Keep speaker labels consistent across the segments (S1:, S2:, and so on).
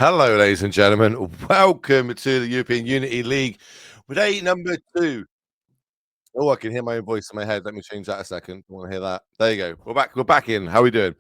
S1: Hello, ladies and gentlemen. Welcome to the European Unity League with day number 2. Oh, I can hear my own voice in my head. Let me change that a second. I want to hear that. There you go. We're back. We're back in. How are we doing?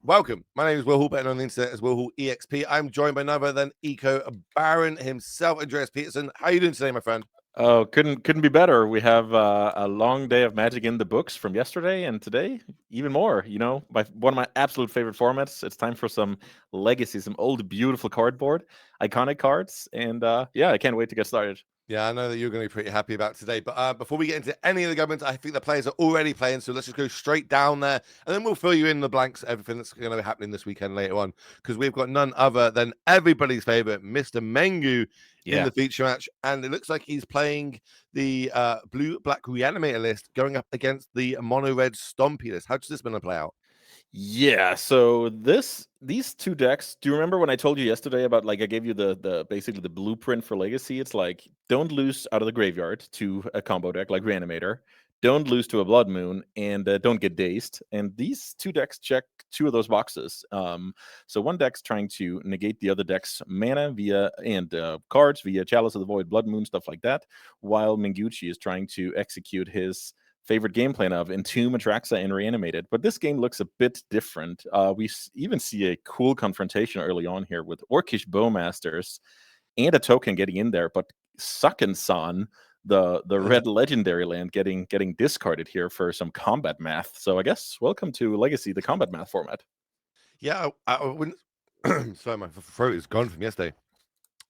S1: Welcome. My name is Will Hall, better on the internet as Will Hall EXP. I'm joined by none other than Eco Baron himself, Andreas Peterson. How are you doing today, my friend?
S2: Oh, couldn't be better. We have a long day of Magic in the books from yesterday, and today even more. One of my absolute favorite formats. It's time for some legacy, some old beautiful cardboard, iconic cards, and yeah, I can't wait to get started.
S1: Yeah, I know that you're going to be pretty happy about today. But before we get into any of the governments, I think the players are already playing. So let's just go straight down there. And then we'll fill you in the blanks, everything that's going to be happening this weekend later on. Because we've got none other than everybody's favorite, Mr. Mengu, in the feature match. And it looks like he's playing the blue-black reanimator list going up against the mono-red Stompy list. How does this going to play out?
S2: Yeah, so these two decks, do you remember when I told you yesterday about, like, I gave you the basically the blueprint for Legacy? It's like, don't lose out of the graveyard to a combo deck like Reanimator, don't lose to a Blood Moon, and don't get dazed. And these two decks check two of those boxes. So one deck's trying to negate the other deck's mana via cards via Chalice of the Void, Blood Moon, stuff like that, while Mengucci is trying to execute his favorite game plan of Entomb, Atraxa, and Reanimated. But this game looks a bit different. We even see a cool confrontation early on here with Orcish Bowmasters and a token getting in there, but Suckin' the red legendary land getting discarded here for some combat math. So I guess welcome to Legacy, the combat math format.
S1: Yeah, I wouldn't. Sorry, my throat is gone from yesterday.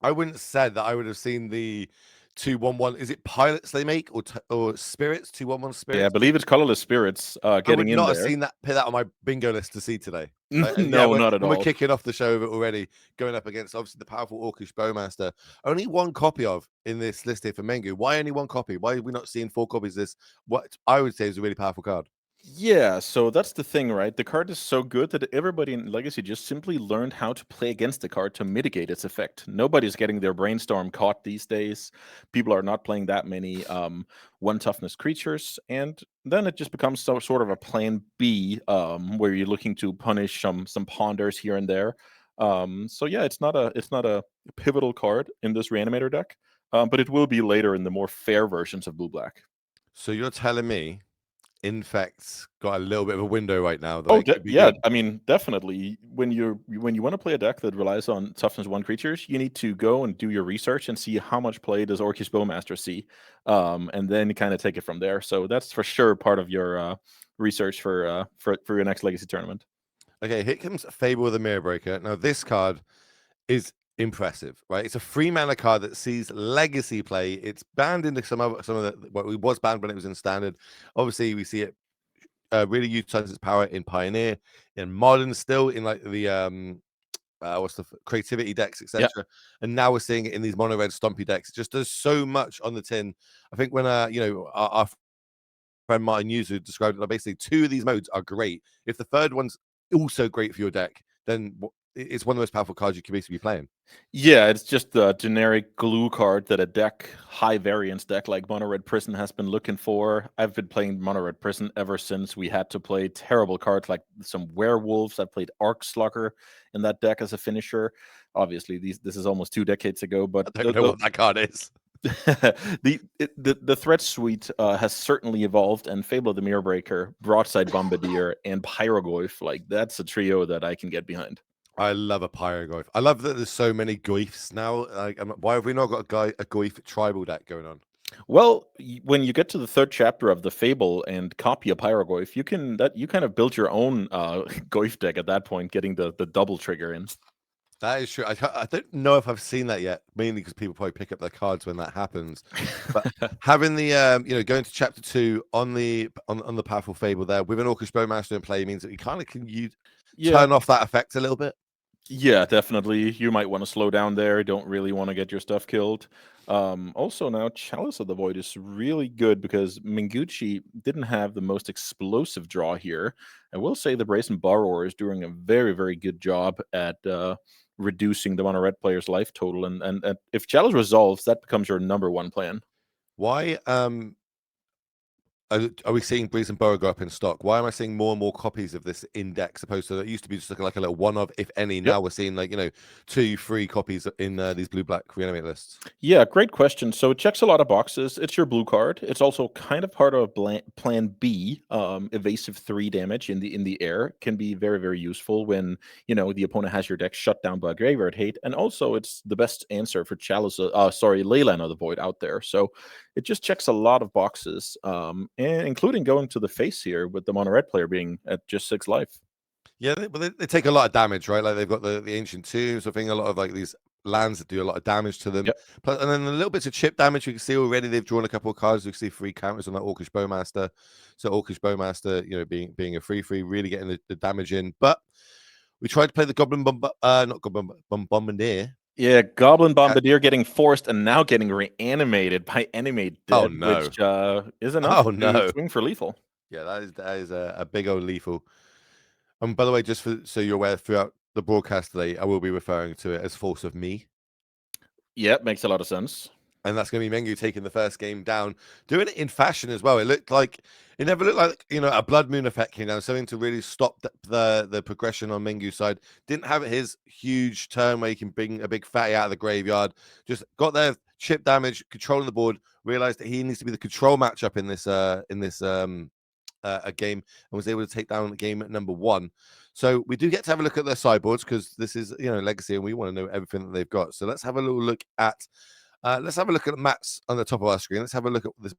S1: I wouldn't have said that I would have seen the 2/1/1. Is it pilots they make or spirits? 2/1/1 spirits?
S2: Yeah, I believe it's colorless spirits getting in there.
S1: I would not have seen that, put that on my bingo list to see today.
S2: No, not at all.
S1: We're kicking off the show with it already, going up against obviously the powerful Orcish Bowmaster. Only one copy of in this list here for Mengu. Why only one copy? Why are we not seeing 4 copies of this? What I would say is a really powerful card.
S2: Yeah, so that's the thing, right? The card is so good that everybody in Legacy just simply learned how to play against the card to mitigate its effect. Nobody's getting their brainstorm caught these days. People are not playing that many one toughness creatures, and then it just becomes sort of a plan B, where you're looking to punish some ponders here and there. So yeah, it's not a pivotal card in this Reanimator deck, but it will be later in the more fair versions of Blue Black.
S1: So you're telling me Infect's got a little bit of a window right now.
S2: Oh, yeah. I mean, definitely. When you want to play a deck that relies on toughness 1 creatures, you need to go and do your research and see how much play does Orcish Bowmaster see, and then kind of take it from there. So that's for sure part of your research for your next Legacy tournament.
S1: Okay, here comes Fable of the Mirror Breaker. Now this card is impressive, right? It's a 3 mana card that sees legacy play. It's banned into some of the it was banned when it was in standard. Obviously, we see it really utilize its power in Pioneer, in Modern, still in like the what's the creativity decks, etc.
S2: Yep.
S1: And now we're seeing it in these mono red Stompy decks. It just does so much on the tin. I think when our friend Martin Yuzu described it, like basically 2 of these modes are great. If the third one's also great for your deck, then it's one of the most powerful cards you can basically be playing.
S2: Yeah, it's just the generic glue card that a high variance deck like Mono Red Prison has been looking for. I've been playing Mono Red Prison ever since we had to play terrible cards like some werewolves. I played Arc Slugger in that deck as a finisher. Obviously, this is almost 2 decades ago, but
S1: I don't know what that card is.
S2: the threat suite has certainly evolved, and Fable of the Mirror Breaker, Broadside Bombardier, and Pyroglyph, like that's a trio that I can get behind.
S1: I love a Pyrogoyf. I love that there's so many Goyfs now. Like, why have we not got a Goyf tribal deck going on?
S2: Well, when you get to the 3rd chapter of the Fable and copy a Pyrogoyf, you kind of build your own Goyf deck at that point, getting the double trigger in.
S1: That is true. I don't know if I've seen that yet, mainly because people probably pick up their cards when that happens. But having the going to chapter 2 on the powerful Fable there with an Orcish Bowmaster in play means that you kind of can turn off that effect a little bit.
S2: Yeah, definitely. You might want to slow down there. Don't really want to get your stuff killed. Also, now Chalice of the Void is really good because Mengucci didn't have the most explosive draw here. I will say the Brazen Borrower is doing a very, very good job at reducing the mono red player's life total. And if Chalice resolves, that becomes your #1 plan.
S1: Why are we seeing Breeze and Burrow go up in stock? Why am I seeing more and more copies of this index opposed to it used to be just like a little one of, if any?
S2: Yep.
S1: Now we're seeing like 2, 3 copies in these blue-black reanimate lists.
S2: Yeah, great question. So it checks a lot of boxes. It's your blue card. It's also kind of part of Plan B. Evasive 3 damage in the air can be very, very useful when the opponent has your deck shut down by Graveyard Hate, and also it's the best answer for Leyline of the Void out there. So it just checks a lot of boxes, and including going to the face here with the mono red player being at just 6 life.
S1: Yeah, they take a lot of damage, right? Like they've got the ancient tombs, I think a lot of like these lands that do a lot of damage to them.
S2: Yep.
S1: Plus, and then a little bits of chip damage. You can see already they've drawn a couple of cards. You can see 3 counters on that Orcish Bowmaster. So Orcish Bowmaster, being a 3/3, really getting the damage in. But we tried to play the Goblin Bombardier.
S2: Yeah, Goblin Bombardier getting forced and now getting reanimated by Animate Dead,
S1: Oh, no.
S2: which is enough to swing for lethal.
S1: Yeah, that is a big old lethal. And by the way, just so you're aware, throughout the broadcast today, I will be referring to it as Force of Me.
S2: Yeah, makes a lot of sense.
S1: And that's going to be Mengu taking the first game down, doing it in fashion as well. It never looked like a Blood Moon effect came down, something to really stop the progression on Mengu's side. Didn't have his huge turn where he can bring a big fatty out of the graveyard. Just got there, chip damage, controlling the board. Realized that he needs to be the control matchup in this a game, and was able to take down game number 1. So we do get to have a look at their sideboards because this is Legacy, and we want to know everything that they've got. So let's have a little look at Matt's on the top of our screen. Let's have a look at this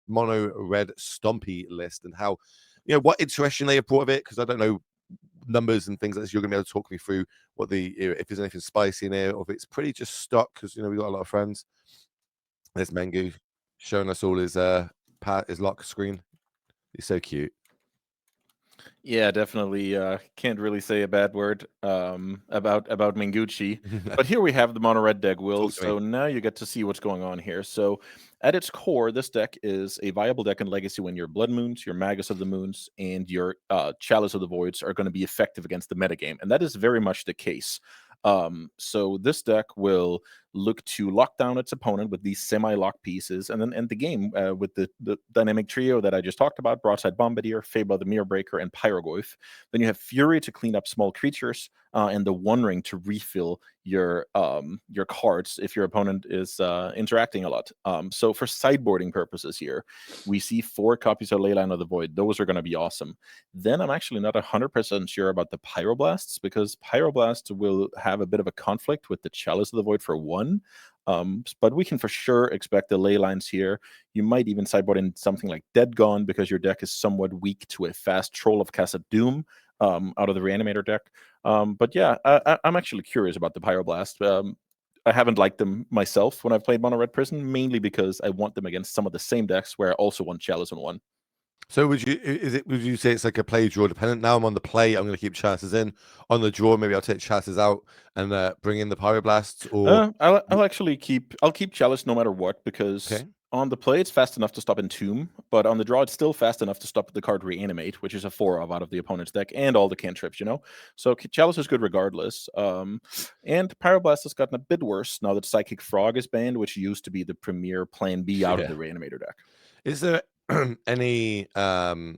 S1: mono red Stompy list and how what iteration they have brought of it, because I don't know numbers and things like this. You're gonna be able to talk me through what if there's anything spicy in here or if it's pretty just stock, because we got a lot of friends. There's Mengu showing us all his lock screen. He's so cute.
S2: Yeah, definitely can't really say a bad word about Mengucci. But here we have the mono red deck, Will. So now you get to see what's going on here. So at its core, this deck is a viable deck in Legacy when your Blood Moons, your Magus of the Moons, and your Chalice of the Voids are going to be effective against the metagame. And that is very much the case. So this deck will look to lock down its opponent with these semi-lock pieces and then end the game with the dynamic trio that I just talked about: Broadside Bombardier, Fable the Mirror Breaker, and Pyrogoyf. Then you have Fury to clean up small creatures, and the One Ring to refill your cards if your opponent is interacting a lot. So for sideboarding purposes here, we see 4 copies of Leyline of the Void. Those are going to be awesome. Then I'm actually not 100% sure about the Pyroblasts, because Pyroblast will have a bit of a conflict with the Chalice of the Void for 1. But we can for sure expect the ley lines here. You might even sideboard in something like Dead Gone, because your deck is somewhat weak to a fast Troll of Casa Doom out of the Reanimator deck. But yeah, I'm actually curious about the Pyroblast. I haven't liked them myself when I've played Mono Red Prison, mainly because I want them against some of the same decks where I also want Chalice on 1.
S1: So would you say it's like a play draw dependent? Now I'm on the play, I'm going to keep Chalices in. On the draw, maybe I'll take Chalices out and bring in the Pyroblasts. Or
S2: I'll keep Chalice no matter what, because on the play it's fast enough to stop Entomb, but on the draw it's still fast enough to stop the card Reanimate, which is a 4 out of the opponent's deck, and all the cantrips. So Chalice is good regardless. And Pyroblast has gotten a bit worse now that Psychic Frog is banned, which used to be the premier Plan B out of the Reanimator deck.
S1: Is there any is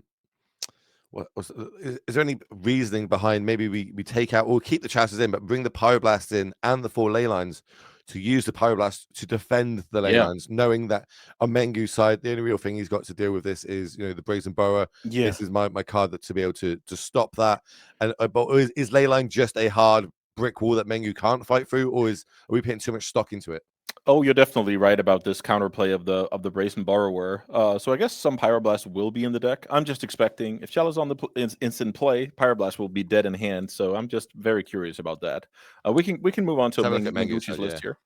S1: there any reasoning behind maybe we take out or keep the Chalices in but bring the Pyroblast in and the 4 ley lines to use the Pyroblast to defend the ley lines, knowing that on Mengu's side the only real thing he's got to deal with this is the Brazen Burrower. This is my card to be able to stop that. And but is ley line just a hard brick wall that Mengu can't fight through, or are we putting too much stock into it?
S2: Oh, you're definitely right about this counterplay of the Brazen Borrower. So I guess some Pyroblast will be in the deck. I'm just expecting if Shell is on the instant play, Pyroblast will be dead in hand. So I'm just very curious about that. We can move on to Mengucci's list here.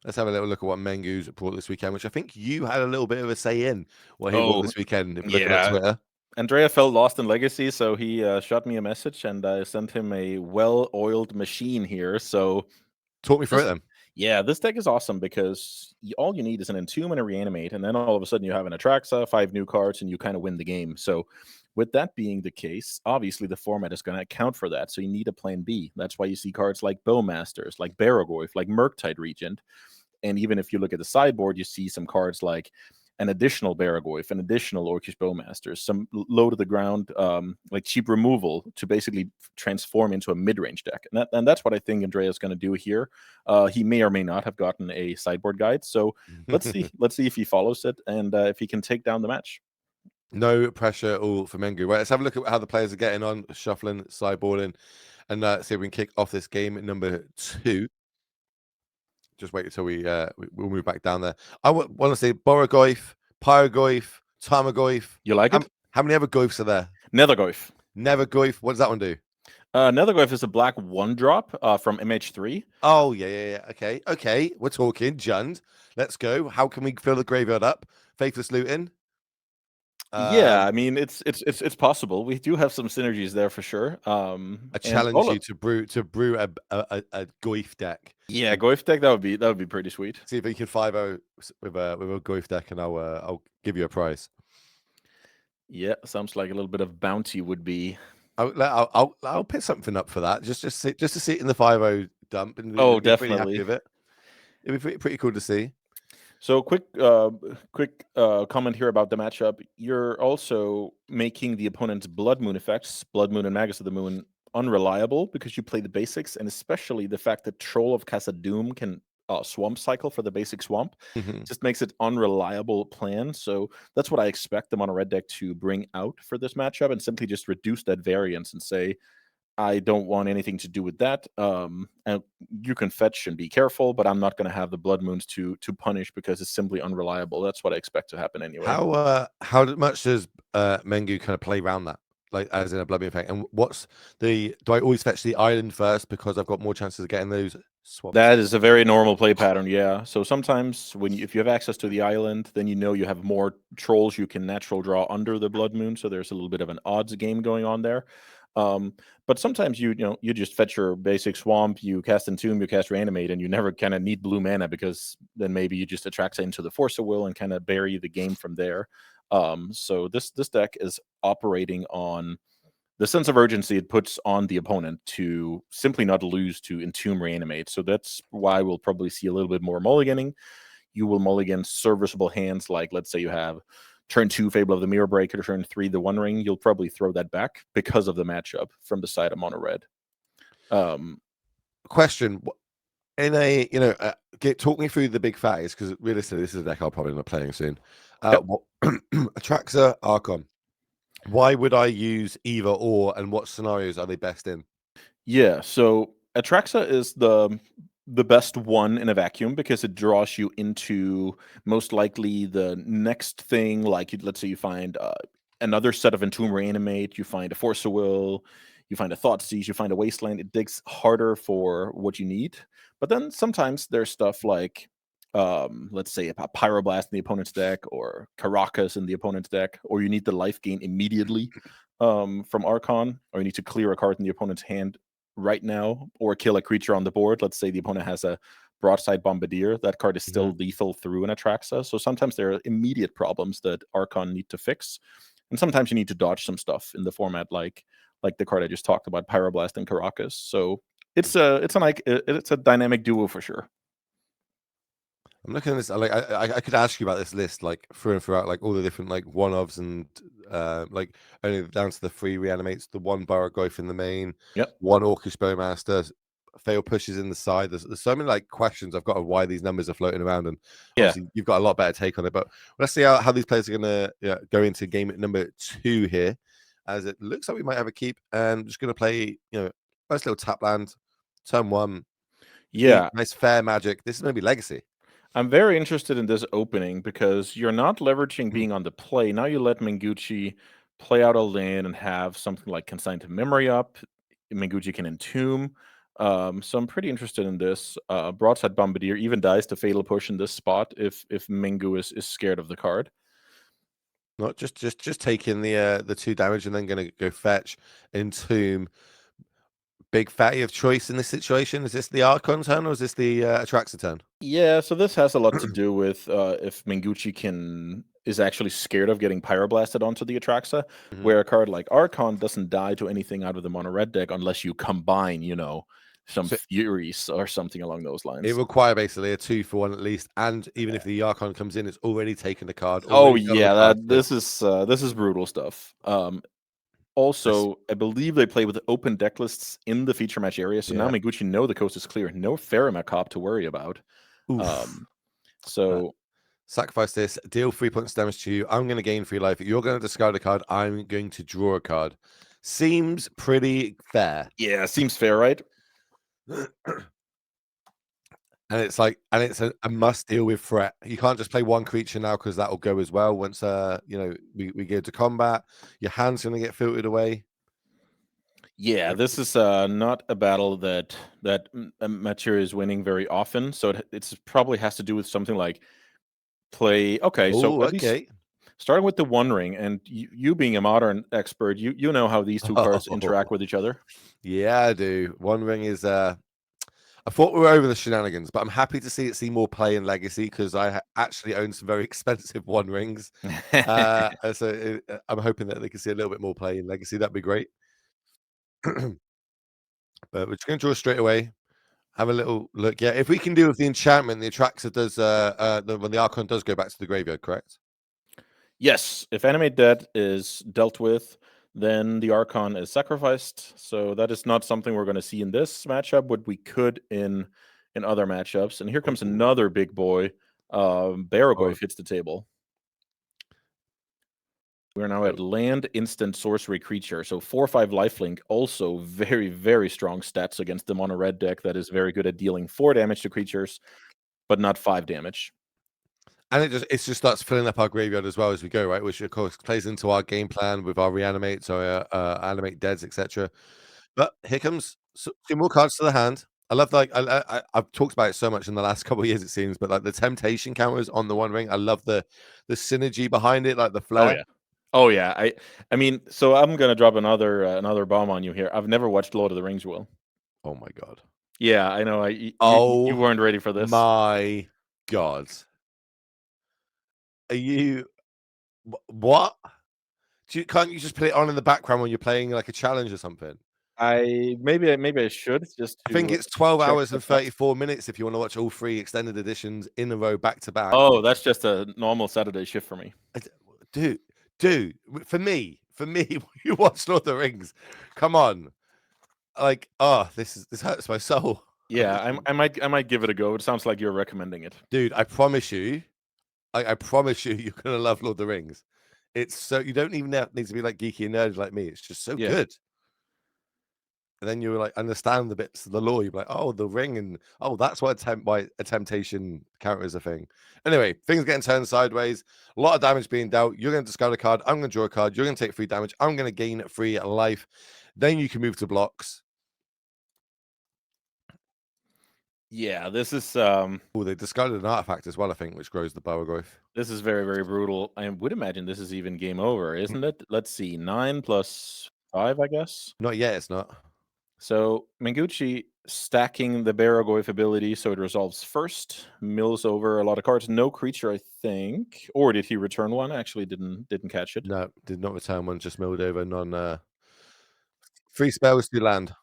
S1: Let's have a little look at what Mengu's brought this weekend, which I think you had a little bit of a say in what he brought this weekend. If looking at Twitter.
S2: Andrea felt lost in Legacy, so he shot me a message and I sent him a well-oiled machine here. So
S1: talk me through it then.
S2: Yeah, this deck is awesome because all you need is an Entomb and a Reanimate, and then all of a sudden you have an Atraxa, 5 new cards, and you kind of win the game. So with that being the case, obviously the format is going to account for that. So you need a plan B. That's why you see cards like Bowmasters, like Barragoyf, like Murktide Regent. And even if you look at the sideboard, you see some cards like an additional Baragoyf, an additional Orcish Bowmaster, some low to the ground, like cheap removal to basically transform into a mid-range deck. And that's what I think Andrea is going to do here. He may or may not have gotten a sideboard guide. So let's see. Let's see if he follows it and if he can take down the match.
S1: No pressure at all for Mengu. Right, let's have a look at how the players are getting on, shuffling, sideboarding, and see if we can kick off this game at number 2. Just wait until we'll move back down there. I want to say Borogoyf, Pyrogoyf, Tarmogoyf.
S2: You like it?
S1: How many other Goyfs are there?
S2: Nethergoyf.
S1: Nevergoyf. What does that one do?
S2: Nethergoyf is a black 1-drop from MH3.
S1: Oh, yeah. Okay. We're talking. Jund. Let's go. How can we fill the graveyard up? Faithless Looting.
S2: Yeah, I mean it's possible. We do have some synergies there for sure.
S1: I challenge you to brew a Goyf deck.
S2: Yeah, Goyf deck, that would be pretty sweet.
S1: See if you can 5-0 with a Goyf deck, and I'll give you a prize.
S2: Yeah, sounds like a little bit of bounty would be.
S1: I'll pick something up for that. Just to see it in the 5-0 dump, and
S2: oh,
S1: be pretty happy
S2: definitely.
S1: with it. It'd be pretty cool to see.
S2: So quick comment here about the matchup. You're also making the opponent's Blood Moon effects, Blood Moon and Magus of the Moon, unreliable because you play the basics, and especially the fact that Troll of Khazad-dûm can swamp cycle for the basic swamp just makes it unreliable plan. So that's what I expect the mono red deck to bring out for this matchup, and simply just reduce that variance and say, I don't want anything to do with that. And you can fetch and be careful, but I'm not going to have the Blood Moons to punish because it's simply unreliable. That's what I expect to happen anyway.
S1: How much does Mengu kind of play around that, like as in a Blood Moon effect? And do I always fetch the island first because I've got more chances of getting those swaps?
S2: That is a very normal play pattern, yeah. So sometimes if you have access to the island, then you have more trolls you can natural draw under the Blood Moon. So there's a little bit of an odds game going on there. But sometimes you just fetch your basic swamp, you cast Entomb, you cast Reanimate, and you never kind of need blue mana because then maybe you just attract into the Force of Will and kind of bury the game from there. So this deck is operating on the sense of urgency it puts on the opponent to simply not lose to Entomb, Reanimate. So that's why we'll probably see a little bit more mulliganing. You will mulligan serviceable hands, like let's say you have turn 2 Fable of the Mirror Breaker, turn 3 the One Ring. You'll probably throw that back because of the matchup from the side of mono red.
S1: Question: in a talk me through the big fatties, because realistically this is a deck I'll probably not playing soon. Atraxa, Archon. Why would I use either or, and what scenarios are they best in?
S2: Yeah, so Atraxa is the best one in a vacuum because it draws you into most likely the next thing. Like let's say you find another set of Entomb, Reanimate, you find a Force of Will, you find a Thoughtseize, you find a Wasteland. It digs harder for what you need. But then sometimes there's stuff like let's say a Pyroblast in the opponent's deck, or Caracas in the opponent's deck, or you need the life gain immediately from Archon, or you need to clear a card in the opponent's hand right now, or kill a creature on the board. Let's say the opponent has a Broadside Bombardier. That card is still lethal through an Atraxa. So sometimes there are immediate problems that Archon need to fix, and sometimes you need to dodge some stuff in the format, like the card I just talked about, Pyroblast and Caracas. So it's a dynamic duo for sure.
S1: I'm looking at this. Like I could ask you about this list, like through and throughout, like all the different like one-offs and like only down to the 3 Reanimates, the 1 Borogoyf in the main, 1 Orcish Bowmaster, fail pushes in the side. There's so many like questions I've got of why these numbers are floating around, and obviously you've got a lot better take on it. But let's see how these players are gonna go into game at number 2 here, as it looks like we might have a keep, and I'm just gonna play nice little tap land, turn 1.
S2: Yeah,
S1: nice fair magic. This is gonna be Legacy.
S2: I'm very interested in this opening because you're not leveraging being on the play. Now you let Mengucci play out a land and have something like Consigned to Memory up. Mengucci can Entomb. So I'm pretty interested in this. Broadside Bombardier even dies to Fatal Push in this spot if Mengu is scared of the card.
S1: Not just taking the 2 damage and then going to go fetch, Entomb. Big fatty of choice in this situation. Is this the Archon turn or is this the Atraxa turn?
S2: Yeah, so this has a lot to do with if Mengucci is actually scared of getting Pyroblasted onto the Atraxa, where a card like Archon doesn't die to anything out of the mono red deck unless you combine, Furies or something along those lines.
S1: It require basically a 2-for-1 at least, and even if the Archon comes in, it's already taken the card.
S2: Oh yeah, this is brutal stuff. Also, I believe they play with open deck lists in the feature match area, so now Mengucci know the coast is clear. No Faramacop to worry about. So
S1: sacrifice this, deal 3 points damage to you. I'm going to gain 3 life. You're going to discard a card. I'm going to draw a card. Seems pretty fair.
S2: Yeah, seems fair, right?
S1: And it's like, and it's a must deal with threat. You can't just play one creature now because that will go as well. Once you know, we go to combat, your hand's going to get filtered away.
S2: Yeah, this is not a battle that Mathieu is winning very often. So it's probably has to do with something like play. Okay, so at least starting with the One Ring, and you being a modern expert, you know how these two cards interact with each other.
S1: Yeah, I do. One Ring is I thought we were over the shenanigans, but I'm happy to see more play in Legacy because I actually own some very expensive One Rings. So I'm hoping that they can see a little bit more play in Legacy. That'd be great. But we're just going to draw straight away. Have a little look. Yeah, if we can do with the enchantment, the Atraxa does when the Archon does go back to the graveyard, correct?
S2: Yes, if Animate Dead is dealt with, then the Archon is sacrificed. So that is not something we're going to see in this matchup, but we could in other matchups. And here comes another big boy. Baragoyf hits the table. We're now at land instant sorcery creature. So 4/5 lifelink, also very, very strong stats against the mono red deck that is very good at dealing 4 damage to creatures, but not 5 damage.
S1: And it just starts filling up our graveyard as well as we go, right? Which of course plays into our game plan with our reanimates or animate deads, etc. But here comes 2 more cards to the hand. I love I've talked about it so much in the last couple of years, it seems, but like the temptation counters on the One Ring. I love the synergy behind it, like the flair.
S2: Oh yeah. I mean, so I'm gonna drop another bomb on you here. I've never watched Lord of the Rings, Will.
S1: Oh my god.
S2: Yeah, I know. You weren't ready for this.
S1: My god. Are you what? Can't you just put it on in the background when you're playing like a challenge or something?
S2: Maybe I should just.
S1: I think it's 12 hours and 34 minutes if you want to watch all 3 extended editions in a row back to back.
S2: Oh, that's just a normal Saturday shift for me.
S1: Dude, for me, you watch Lord of the Rings. Come on, like, oh, this hurts my soul.
S2: Yeah, I might give it a go. It sounds like you're recommending it,
S1: dude. I promise you, I promise you, you're gonna love Lord of the Rings. It's so you don't even need to be like geeky and nerdy like me. It's just so good. And then you like understand the bits of the lore. You're like, oh, the ring, and oh, that's why a temptation counter is a thing. Anyway, things getting turned sideways. A lot of damage being dealt. You're going to discard a card. I'm going to draw a card. You're going to take 3 damage. I'm going to gain 3 life. Then you can move to blocks.
S2: Yeah, this is
S1: Oh, they discarded an artifact as well, I think, which grows the Baragoyf.
S2: This is very, very brutal. I would imagine this is even game over, isn't it? Let's see. 9 + 5, I guess.
S1: Not yet, it's not.
S2: So Mengucci stacking the Baragoyf ability so it resolves first, mills over a lot of cards. No creature, I think. Or did he return one? Actually didn't catch it.
S1: No, did not return one, just milled over non 3 spells to land.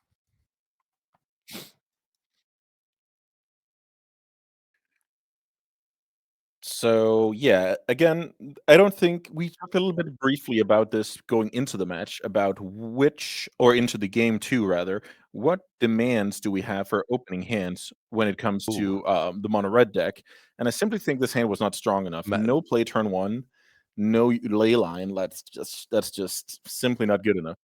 S2: So yeah, again, I don't think we talked a little bit briefly about this going into the match, about into the game too, rather. What demands do we have for opening hands when it comes to the mono red deck? And I simply think this hand was not strong enough. No play turn 1, no ley line. That's just simply not good enough.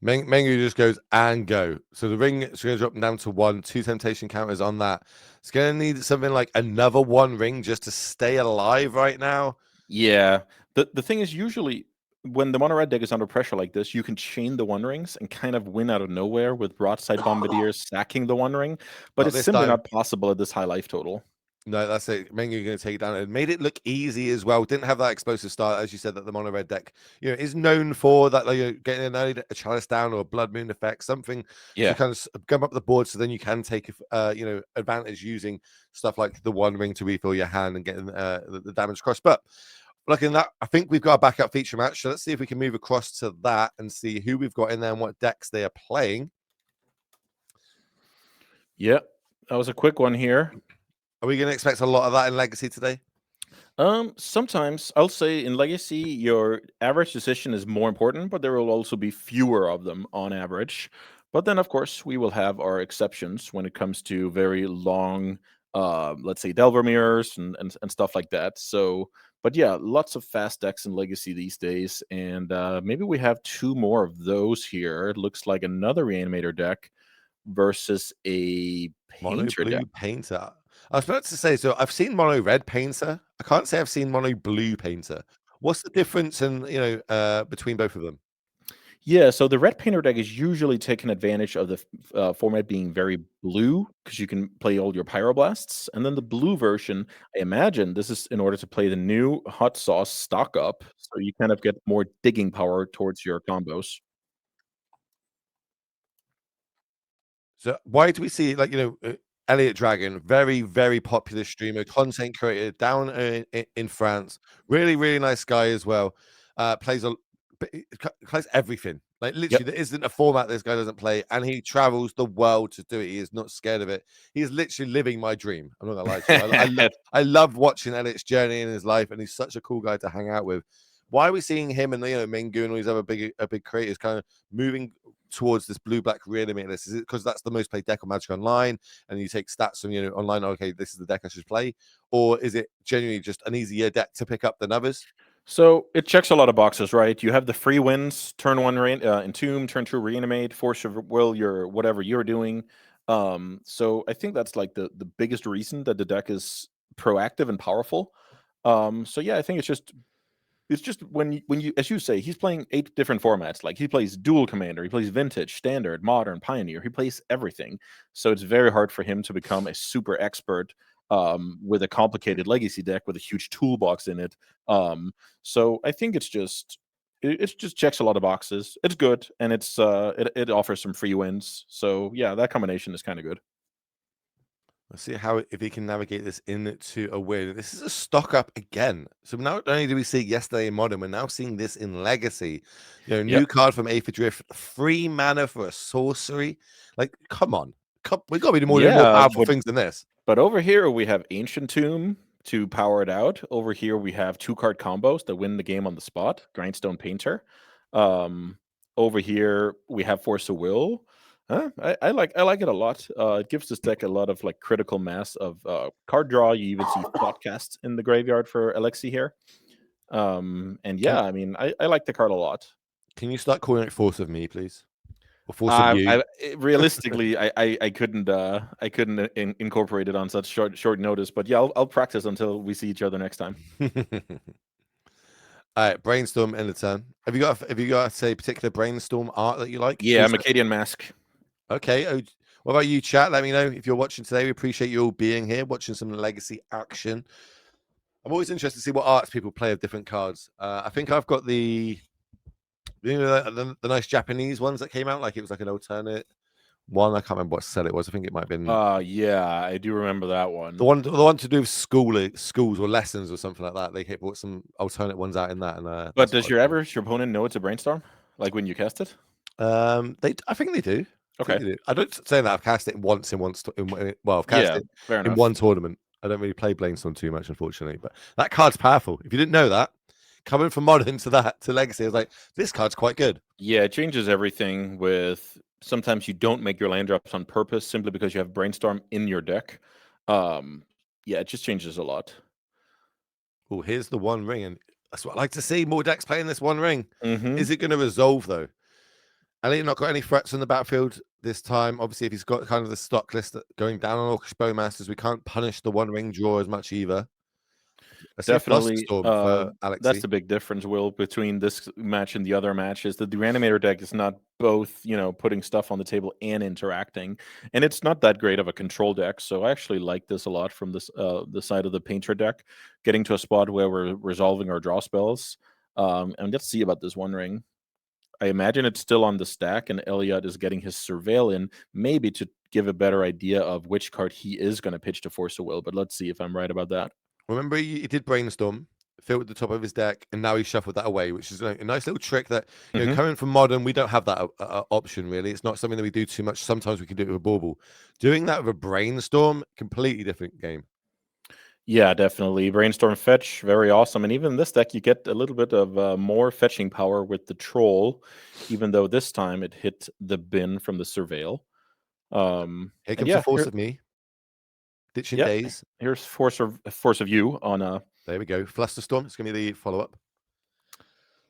S1: Mengu just goes and go. So the ring is going to drop down to 1, 2 temptation counters on that. It's going to need something like another 1 ring just to stay alive right now.
S2: Yeah. The thing is, usually when the mono red deck is under pressure like this, you can chain the 1 rings and kind of win out of nowhere with broadside bombardiers sacking the 1 ring, but it's simply not possible at this high life total.
S1: No, that's it. Mengu going to take it down. It made it look easy as well. Didn't have that explosive start, as you said, that the mono red deck, is known for. That like getting a chalice down or a blood moon effect, something to kind of come up the board, so then you can take advantage using stuff like the 1 ring to refill your hand and getting the damage across. But looking at that, I think we've got a backup feature match. So let's see if we can move across to that and see who we've got in there and what decks they are playing.
S2: Yeah, that was a quick one here.
S1: Are we going to expect a lot of that in Legacy today?
S2: Sometimes I'll say in Legacy, your average decision is more important, but there will also be fewer of them on average. But then, of course, we will have our exceptions when it comes to very long, let's say, Delver mirrors and stuff like that. So, but yeah, lots of fast decks in Legacy these days, and maybe we have two more of those here. It looks like another Reanimator deck versus a
S1: Mono
S2: Painter deck.
S1: blue painter. I was about to say, so I've seen mono red painter. I can't say I've seen mono blue painter. What's the difference in, between both of them?
S2: Yeah, so the red painter deck is usually taking advantage of the format being very blue because you can play all your pyroblasts, and then the blue version, I imagine this is in order to play the new hot sauce stock up, so you kind of get more digging power towards your combos.
S1: So why do we see Eliott Dragon, very, very popular streamer, content creator down in France. Really, really nice guy as well. Plays plays everything. Like
S2: Yep.
S1: literally, there isn't a format this guy doesn't play, and he travels the world to do it. He is not scared of it. He is literally living my dream. I'm not gonna lie to you. I love watching Eliott's journey in his life, and he's such a cool guy to hang out with. Why are we seeing him and Mengu and all these other big creators kind of moving towards this blue black reanimator list? Is it because that's the most played deck on Magic Online and you take stats from online? Okay, this is the deck I should play, or is it genuinely just an easier deck to pick up than others?
S2: So it checks a lot of boxes, right? You have the free wins, turn one entomb, turn two reanimate, force of will, your whatever you're doing. So I think that's like the biggest reason that the deck is proactive and powerful. So yeah, I think it's just when you, as you say, he's playing 8 different formats. Like he plays dual commander, he plays vintage, standard, modern, pioneer. He plays everything. So it's very hard for him to become a super expert with a complicated legacy deck with a huge toolbox in it. So I think it just checks a lot of boxes. It's good, and it offers some free wins. So yeah, that combination is kind of good.
S1: Let's see if he can navigate this into a win. This is a stock up again. So not only did we see it yesterday in Modern, we're now seeing this in Legacy.
S2: Yep.
S1: New card from Aether Drift, 3 mana for a sorcery. Like, come on. We've got to be doing more
S2: Yeah,
S1: powerful things than this.
S2: but over here we have Ancient Tomb to power it out. Over here we have 2-card combos that win the game on the spot. Grindstone Painter. Um, Over here we have Force of Will. I like it a lot. It gives this deck a lot of like critical mass of card draw. You even see Thoughtcast in the graveyard for Alexey here. And
S1: Can
S2: yeah, I mean, I like the card a lot.
S1: can you start calling it Force of Me, please? Or Force of You?
S2: Realistically, I couldn't incorporate it on such short notice. But yeah, I'll practice until we see each other next time.
S1: All right, brainstorm in the turn. Have you got say particular brainstorm art that you like?
S2: Yeah, Macadian Mask.
S1: Okay. What about you, chat? Let me know if you're watching today. We appreciate you all being here, watching some legacy action. I'm always interested to see what arts people play of different cards. I think I've got the nice Japanese ones that came out, like it was like an alternate one. I can't remember what set it was. I think it might have been
S2: Yeah, I do remember that one.
S1: the one to do with schools or lessons or something like that. They brought some alternate ones out in that. And
S2: But does your opponent know it's a brainstorm? Like when you cast it?
S1: I think they do.
S2: Okay.
S1: I don't say that I've cast it once I've cast
S2: Yeah,
S1: it
S2: fair
S1: in
S2: enough.
S1: one tournament. I don't really play Brainstorm too much, unfortunately. But that card's powerful. If you didn't know that, coming from Modern to Legacy, I was like, this card's quite good.
S2: Yeah, it changes everything with sometimes you don't make your land drops on purpose simply because you have brainstorm in your deck. Yeah, it just changes a lot.
S1: Oh, here's the One Ring, and that's what I like to see. More decks playing this One Ring.
S2: Mm-hmm.
S1: Is it going to resolve though? Elliott not got any threats on the battlefield this time. Obviously, if he's got kind of the stock list going down on Orcish Bowmasters, we can't punish the One Ring draw as much either. I see a Fluster
S2: Definitely.
S1: Storm for
S2: That's
S1: Alexey.
S2: the big difference, Will, between this match and the other match is that the Reanimator deck is not both, putting stuff on the table and interacting. And it's not that great of a control deck. So I actually like this a lot from the side of the Painter deck, getting to a spot where we're resolving our draw spells. And let's see about this One Ring. I imagine it's still on the stack, and Eliott is getting his surveil in, maybe to give a better idea of which card he is going to pitch to Force of Will. But let's see if I'm right about that.
S1: Remember, he did Brainstorm. filled the top of his deck, and now he shuffled that away, which is a nice little trick that, you know,
S2: Mhm.
S1: coming from Modern, we don't have that option, really. It's not something that we do too much. Sometimes we can do it with a bauble. Doing that with a Brainstorm, completely different game.
S2: Yeah, definitely. Brainstorm fetch, very awesome. And even in this deck, you get a little bit of more fetching power with the troll, even though this time it hit the bin from the surveil.
S1: Here
S2: And
S1: comes the
S2: yeah,
S1: force of me. Ditching
S2: yeah,
S1: days.
S2: here's force of you on a.
S1: There we go. Flusterstorm. It's going to be the follow-up.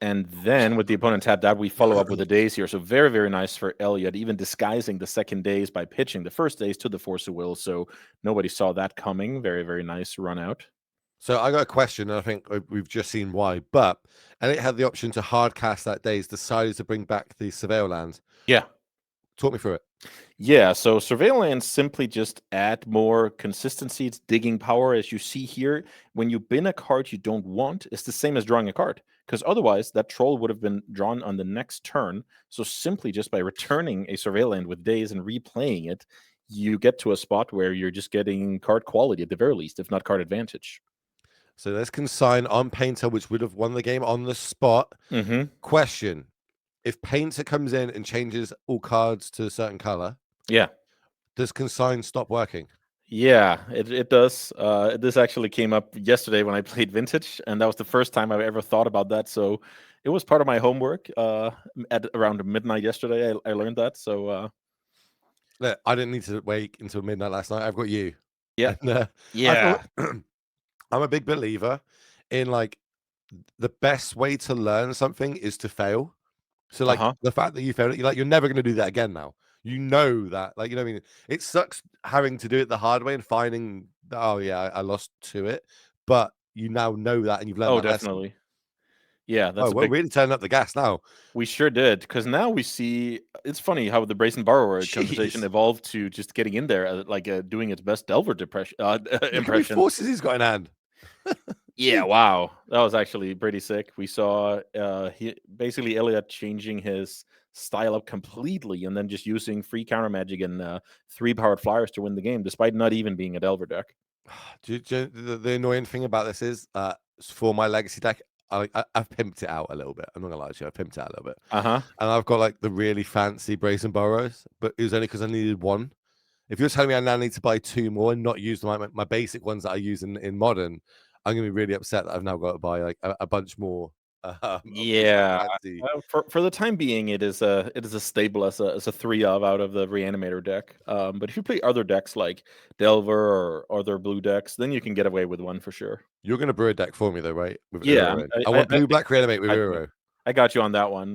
S2: And then with the opponent tapped out, we follow up with a daze here. So very, very nice for Eliott, even disguising the second daze by pitching the first daze to the force of will. So nobody saw that coming. Very, very nice run out.
S1: So I got a question, and I think we've just seen why. But Eliott had the option to hard cast that days, decided to bring back the surveil land.
S2: Yeah.
S1: Talk me through it.
S2: Yeah, so surveillance simply just add more consistency. It's digging power, as you see here. When you bin a card you don't want, it's the same as drawing a card, because otherwise that troll would have been drawn on the next turn. So simply just by returning a surveillance with days and replaying it, you get to a spot where you're just getting card quality at the very least, if not card advantage.
S1: So let's consign on Painter, which would have won the game on the spot. Question: if Painter comes in and changes all cards to a certain color,
S2: Yeah.
S1: does consign stop working?
S2: Yeah, it does. This actually came up yesterday when I played Vintage, and that was the first time I've ever thought about that. So it was part of my homework at around midnight yesterday. I learned that. So
S1: Look, I didn't need to wait until midnight last night. I've got you.
S2: yeah,
S1: And, I thought I'm a big believer in, like, the best way to learn something is to fail. So, like, the fact that you failed it, you're never gonna do that again now. You know that, like, you know what I mean? It sucks having to do it the hard way and finding that, "Oh, yeah, I lost to it," but you now know that and you've learned
S2: Oh,
S1: that lesson.
S2: definitely. Yeah,
S1: Oh,
S2: that's a
S1: we're
S2: big.
S1: really turning up the gas now.
S2: We sure did, because now we see. It's funny how the Brazen Borrower conversation
S1: Jeez.
S2: evolved to just getting in there, doing its best Delver depression
S1: Look how many
S2: impression.
S1: forces he's got in hand.
S2: Yeah,
S1: Jeez.
S2: wow. That was actually pretty sick. We saw he basically Eliott changing his style up completely and then just using free counter magic and 3 powered flyers to win the game, despite not even being a Delver deck.
S1: The annoying thing about this is, for my legacy deck, I've pimped it out a little bit. I'm not gonna lie to you, I pimped it out a little bit.
S2: Uh-huh.
S1: And I've got, like, the really fancy Brazen Burrows, but it was only because I needed one. If you're telling me I now need to buy 2 more and not use my basic ones that I use in Modern, I'm gonna be really upset that I've now got to buy, like, a bunch more, of these, like,
S2: Yeah.
S1: fancy.
S2: For the time being, it is a stable as a 3 of out of the Reanimator deck. But if you play other decks like Delver or other blue decks, then you can get away with one for sure.
S1: You're gonna brew a deck for me though, right? With
S2: Yeah,
S1: Uro in. I want
S2: I
S1: blue
S2: think
S1: black reanimate with
S2: I got you.
S1: Uro.
S2: I got you on that one.